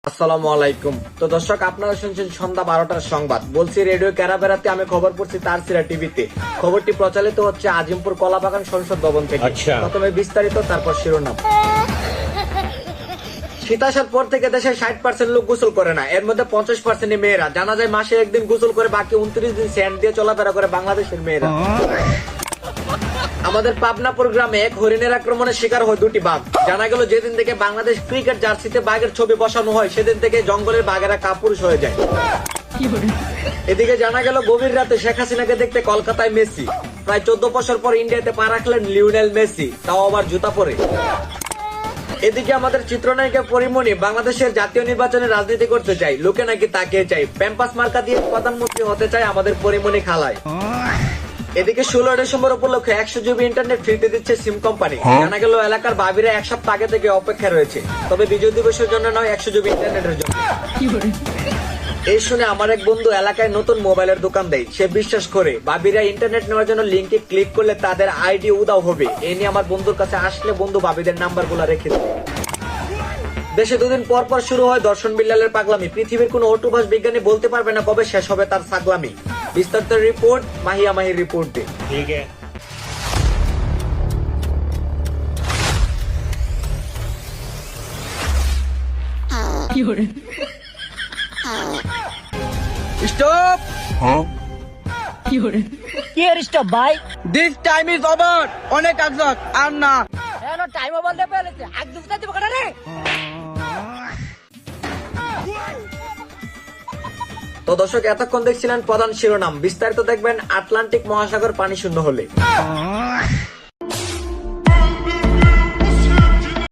আসসালামু আলাইকুম। তো দর্শক, আপনারা শুনছেন সন্ধ্যা 12টার সংবাদ। বলছি রেডিও ক্যারাবেরাতে আমি খবর পড়ছি তারসিরা টিভিতে। খবরটি প্রচালিত হচ্ছে আজিমপুর কলাবাগান সংসদ ভবন থেকে। প্রথমে বিস্তারিত, তারপর শিরোনাম। শীত আসার পর থেকে দেশের 60% লোক গোসল করে না, এর মধ্যে 50% মেয়েরা। জানা যায় মাসে একদিন গোসল করে বাকি 29 দিন স্যান্ড দিয়ে চলাফেরা করে বাংলাদেশের মেয়েরা। আমাদের পাবনাপুর গ্রামে এক হরিণের আক্রমণের শিকার হয় 2টি বাঘ। জানা গেল যেদিন থেকে বাংলাদেশ ক্রিকেট জার্সিতে বাঘের ছবি বসানো হয় সেদিন থেকে জঙ্গলের বাঘেরা কাপুরুষ হয়ে যায়। এদিকে জানা গেল গভীর রাতে শেখ হাসিনাকে দেখতে কলকাতায় মেসি। প্রায় 14 বছর পর ইন্ডিয়াতে পা রাখলেন লিওনেল মেসি, তাও আবার জুতা পরে। এদিকে আমাদের চিত্রনায়িকা পরিমণি বাংলাদেশের জাতীয় নির্বাচনে রাজনীতি করতে চাই, লোকে নাকি তাকিয়ে চাই। প্যাম্পাস মার্কা দিয়ে প্রধানমন্ত্রী হতে চায় আমাদের পরিমণি খালায়। এদিকে 16 ডিসেম্বর উপলক্ষে 100 জিবি ইন্টারনেট ফ্রিতে দিচ্ছে সিম কোম্পানি। জানা গেল এলাকার ভাবিরা এক সপ্তাহ আগে থেকে অপেক্ষা রয়েছে, তবে বিজয় দিবসের জন্য নয়, 100 জিবি ইন্টারনেটের জন্য। এই শুনে আমার এক বন্ধু এলাকায় নতুন মোবাইলের দোকান দেয়। সে বিশ্বাস করে ভাবিরা ইন্টারনেট নেওয়ার জন্য লিঙ্কে ক্লিক করলে তাদের আইডি উধাও হবে। এ নিয়ে আমার বন্ধুর কাছে আসলে বন্ধু ভাবিদের নাম্বার গুলা রেখে দেয়। দেশে 2 দিন পর পর শুরু হয় দর্শন বিল্লালের পাগলামি। পৃথিবীর কোন অটুভাস বিজ্ঞানী বলতে পারবে না কবে শেষ হবে তার ছাগলামি। বিস্তারিত রিপোর্ট মাহিয়া মাহির রিপোর্টে। ठीक है। Stop! Here stop ভাই This time is over. অনেক আগজক আর না। এনো টাইম বলতে পেলেছে আগ দুসটা দিব কাটা রে। তো দর্শক, এতক্ষণ দেখছিলেন প্রধান শিরোনাম। বিস্তারিত দেখবেন আটলান্টিক মহাসাগর পানি শূন্য হলে।